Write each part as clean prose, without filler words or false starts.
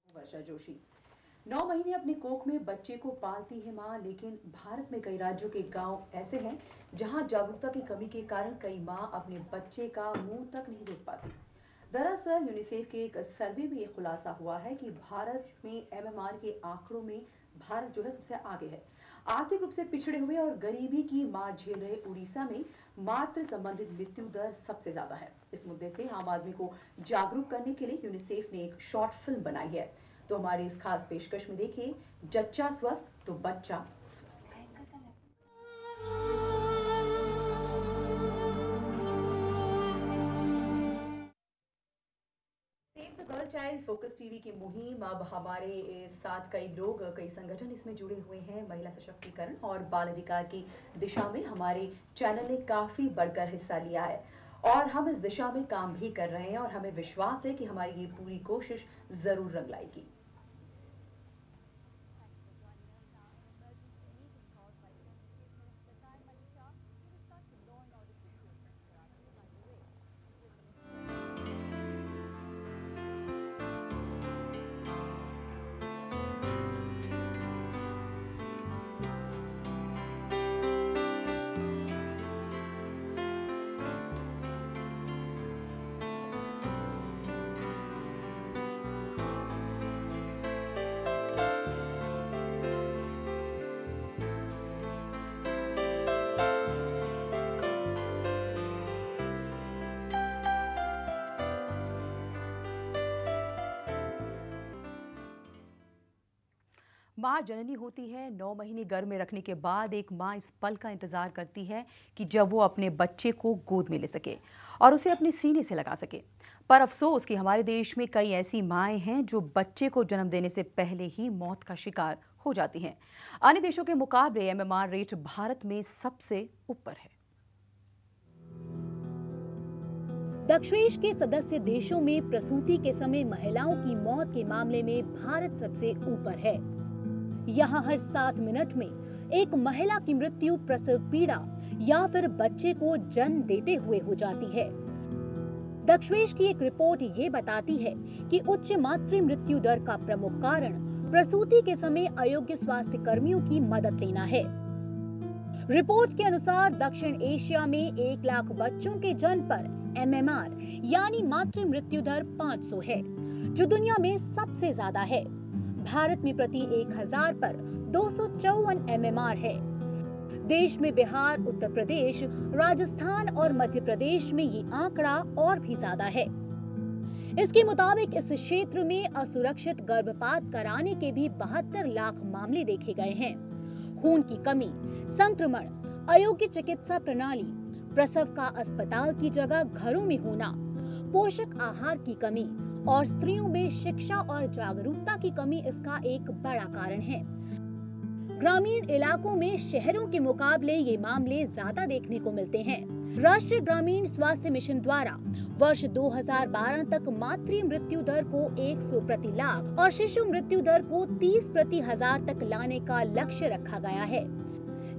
वर्षा जोशी। 9 महीने अपने कोख में बच्चे को पालती है मां, लेकिन भारत में कई राज्यों के गांव ऐसे हैं जहां जागरूकता की कमी के कारण कई मां अपने बच्चे का मुंह तक नहीं देख पाती। दरअसल यूनिसेफ के एक सर्वे में ये खुलासा हुआ है कि भारत में एमएमआर के आंकड़ों में भारत जो है सबसे आगे है। आर्थिक रूप से पिछड़े हुए और गरीबी की मार झेल रहे उड़ीसा में मातृ संबंधित मृत्यु दर सबसे ज्यादा है। इस मुद्दे से आम आदमी को जागरूक करने के लिए यूनिसेफ ने एक शॉर्ट फिल्म बनाई है। तो हमारी इस खास पेशकश में देखिए, जच्चा स्वस्थ तो बच्चा स्वस्थ। Save the girl child focus TV की मुहिम, अब हमारे साथ कई लोग, कई संगठन इसमें जुड़े हुए हैं। महिला सशक्तिकरण और बाल अधिकार की दिशा में हमारे चैनल ने काफी बढ़कर हिस्सा लिया है और हम इस दिशा में काम भी कर रहे हैं और हमें विश्वास है कि हमारी ये पूरी कोशिश जरूर रंग लाएगी। माँ जननी होती है। 9 महीने गर्भ में रखने के बाद एक माँ इस पल का इंतजार करती है कि जब वो अपने बच्चे को गोद में ले सके और उसे अपने सीने से लगा सके। पर अफसोस कि हमारे देश में कई ऐसी माएँ हैं जो बच्चे को जन्म देने से पहले ही मौत का शिकार हो जाती हैं। अन्य देशों के मुकाबले एमएमआर रेट भारत में सबसे ऊपर है। दक्षेश के सदस्य देशों में प्रसूति के समय महिलाओं की मौत के मामले में भारत सबसे ऊपर है। यहाँ हर 7 मिनट में एक महिला की मृत्यु प्रसव पीड़ा या फिर बच्चे को जन्म देते हुए हो जाती है। दक्षेश की एक रिपोर्ट ये बताती है कि उच्च मातृ मृत्यु दर का प्रमुख कारण प्रसूति के समय अयोग्य स्वास्थ्य कर्मियों की मदद लेना है। रिपोर्ट के अनुसार दक्षिण एशिया में 1 लाख बच्चों के जन्म पर एमएमआर यानी मातृ मृत्यु दर 500 है, जो दुनिया में सबसे ज्यादा है। भारत में प्रति 1000 पर 254 एमएमआर है। देश में बिहार, उत्तर प्रदेश, राजस्थान और मध्य प्रदेश में ये आंकड़ा और भी ज्यादा है। इसके मुताबिक इस क्षेत्र में असुरक्षित गर्भपात कराने के भी 72 लाख मामले देखे गए हैं। खून की कमी, संक्रमण, अयोग्य चिकित्सा प्रणाली, प्रसव का अस्पताल की जगह घरों में होना, पोषक आहार की कमी और स्त्रियों में शिक्षा और जागरूकता की कमी इसका एक बड़ा कारण है। ग्रामीण इलाकों में शहरों के मुकाबले ये मामले ज्यादा देखने को मिलते हैं। राष्ट्रीय ग्रामीण स्वास्थ्य मिशन द्वारा वर्ष 2012 तक मातृ मृत्यु दर को 100 प्रति लाख और शिशु मृत्यु दर को 30 प्रति हजार तक लाने का लक्ष्य रखा गया है।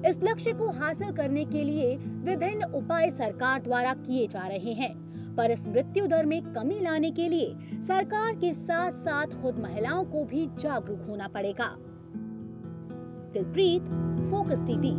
इस लक्ष्य को हासिल करने के लिए विभिन्न उपाय सरकार द्वारा किए जा रहे हैं, पर इस मृत्यु दर में कमी लाने के लिए सरकार के साथ साथ खुद महिलाओं को भी जागरूक होना पड़ेगा। Dilpreet, focus TV.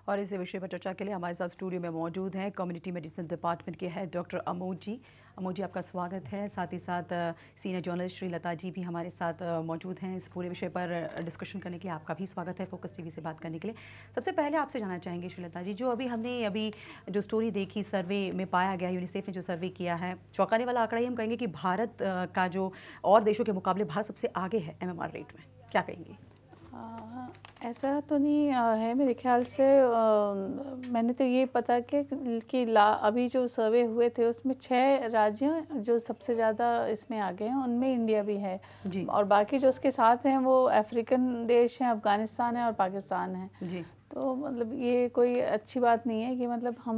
और इस विषय पर चर्चा के लिए हमारे साथ स्टूडियो में मौजूद हैं कम्युनिटी मेडिसिन डिपार्टमेंट के हेड डॉक्टर अमोद जी। अमोद जी, आपका स्वागत है। साथ ही साथ सीनियर जर्नलिस्ट श्रीलता जी भी हमारे साथ मौजूद हैं। इस पूरे विषय पर डिस्कशन करने के लिए आपका भी स्वागत है फोकस टीवी से बात करने के लिए। सबसे पहले आपसे जानना चाहेंगे श्रीलता जी, जो हमने जो स्टोरी देखी, सर्वे में पाया गया, यूनिसेफ ने जो सर्वे किया है, चौंकाने वाला आंकड़ा ही हम कहेंगे कि भारत का जो और देशों के मुकाबले भारत सबसे आगे है एमएमआर रेट में, क्या कहेंगे? ऐसा तो नहीं है मेरे ख्याल से। मैंने तो ये पता कि अभी जो सर्वे हुए थे उसमें 6 राज्य जो सबसे ज़्यादा इसमें आगे हैं, उनमें इंडिया भी है जी। और बाकी जो उसके साथ हैं वो अफ्रीकन देश हैं, अफ़गानिस्तान है और पाकिस्तान है जी। तो मतलब ये कोई अच्छी बात नहीं है कि मतलब हम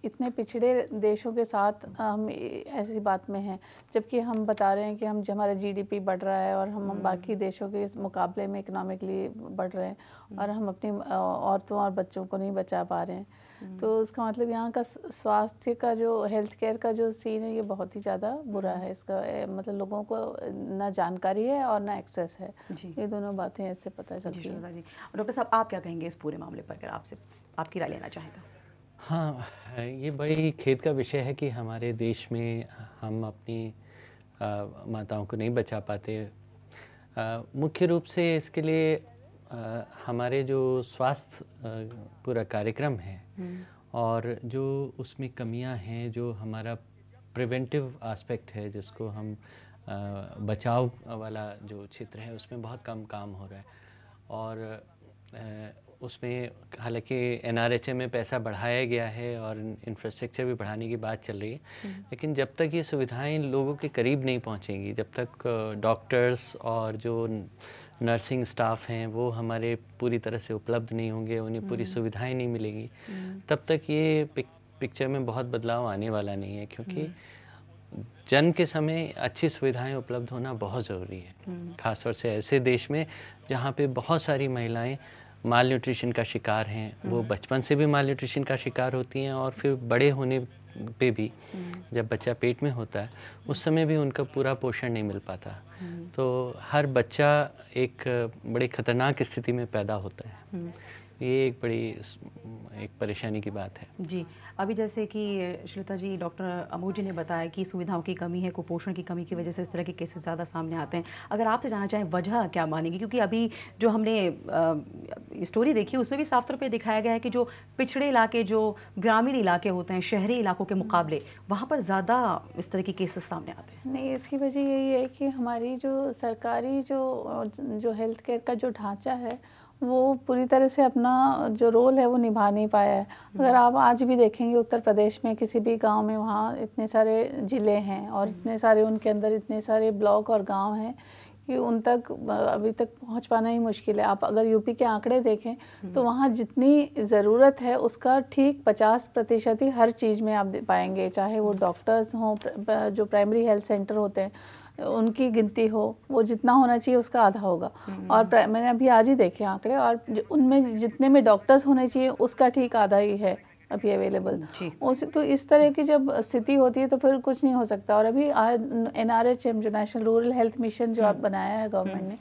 इतने पिछड़े देशों के साथ हम ऐसी बात में हैं, जबकि हम बता रहे हैं कि हमारा जीडीपी बढ़ रहा है और हम बाकी देशों के मुकाबले में इकोनॉमिकली बढ़ रहे हैं और हम अपनी औरतों और बच्चों को नहीं बचा पा रहे हैं। तो उसका मतलब यहाँ का स्वास्थ्य का जो हेल्थ केयर का जो सीन है ये बहुत ही ज़्यादा बुरा है। इसका मतलब लोगों को ना जानकारी है और ना एक्सेस है, ये दोनों बातें ऐसे पता चलती हैं। जी डॉक्टर साहब, आप क्या कहेंगे इस पूरे मामले पर, अगर आपसे आपकी राय लेना चाहें तो? हाँ, ये बड़ी खेद का विषय है कि हमारे देश में हम अपनी माताओं को नहीं बचा पाते। मुख्य रूप से इसके लिए हमारे जो स्वास्थ्य पूरा कार्यक्रम है और जो उसमें कमियां हैं, जो हमारा प्रिवेंटिव एस्पेक्ट है जिसको हम बचाव वाला जो क्षेत्र है उसमें बहुत कम काम हो रहा है। और उसमें हालांकि NRHM में पैसा बढ़ाया गया है और इंफ्रास्ट्रक्चर भी बढ़ाने की बात चल रही है, लेकिन जब तक ये सुविधाएं लोगों के करीब नहीं पहुंचेंगी, जब तक डॉक्टर्स और जो नर्सिंग स्टाफ हैं वो हमारे पूरी तरह से उपलब्ध नहीं होंगे, उन्हें पूरी सुविधाएं नहीं मिलेंगी, तब तक ये पिक्चर में बहुत बदलाव आने वाला नहीं है। क्योंकि जन्म के समय अच्छी सुविधाएं उपलब्ध होना बहुत ज़रूरी है, ख़ासतौर से ऐसे देश में जहाँ पे बहुत सारी महिलाएं माल न्यूट्रिशन का शिकार हैं। वो बचपन से भी माल न्यूट्रिशन का शिकार होती हैं और फिर बड़े होने पे भी जब बच्चा पेट में होता है उस समय भी उनका पूरा पोषण नहीं मिल पाता। तो हर बच्चा एक बड़ी ख़तरनाक स्थिति में पैदा होता है। ये एक बड़ी परेशानी की बात है। जी, अभी जैसे कि श्वेता जी, डॉक्टर अमोद जी ने बताया कि सुविधाओं की कमी है, कुपोषण की कमी की वजह से इस तरह के केसेस ज़्यादा सामने आते हैं। अगर आपसे जानना चाहें वजह क्या मानेंगे, क्योंकि अभी जो हमने स्टोरी देखी उसमें भी साफ तौर पे दिखाया गया है कि जो पिछड़े इलाके, जो ग्रामीण इलाके होते हैं शहरी इलाकों के मुकाबले, वहाँ पर ज़्यादा इस तरह के केसेस सामने आते हैं। नहीं, इसकी वजह यही है कि हमारी जो सरकारी जो हेल्थ केयर का जो ढांचा है वो पूरी तरह से अपना जो रोल है वो निभा नहीं पाया है। अगर आप आज भी देखेंगे उत्तर प्रदेश में किसी भी गांव में, वहाँ इतने सारे ज़िले हैं और इतने सारे उनके अंदर इतने सारे ब्लॉक और गांव हैं कि उन तक अभी तक पहुंच पाना ही मुश्किल है। आप अगर यूपी के आंकड़े देखें तो वहाँ जितनी ज़रूरत है उसका ठीक 50% ही हर चीज़ में आप पाएंगे, चाहे वो डॉक्टर्स हों, जो प्राइमरी हेल्थ सेंटर होते हैं उनकी गिनती हो, वो जितना होना चाहिए उसका आधा होगा। और मैंने अभी आज ही देखे आंकड़े, और उनमें जितने में डॉक्टर्स होने चाहिए उसका ठीक आधा ही है अभी अवेलेबल। तो इस तरह की जब स्थिति होती है तो फिर कुछ नहीं हो सकता। और अभी NRHM जो नेशनल रूरल हेल्थ मिशन जो आप बनाया है गवर्नमेंट ने,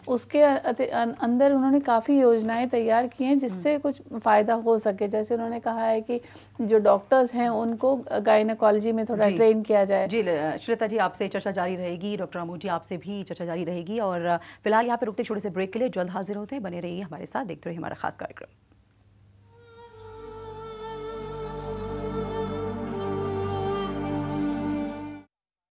उसके अंदर उन्होंने काफ़ी योजनाएं तैयार की हैं जिससे कुछ फ़ायदा हो सके। जैसे उन्होंने कहा है कि जो डॉक्टर्स हैं उनको गायनेकोलॉजी में थोड़ा ट्रेन किया जाए। जी श्वेता जी, आपसे चर्चा जारी रहेगी, डॉक्टर अमोद जी आपसे भी चर्चा जारी रहेगी। और फिलहाल यहाँ पे रुकते छोटे से ब्रेक के लिए जल्द हाजिर होते हैं, बने रहिए हमारे साथ, देखते रहिए हमारा खास कार्यक्रम।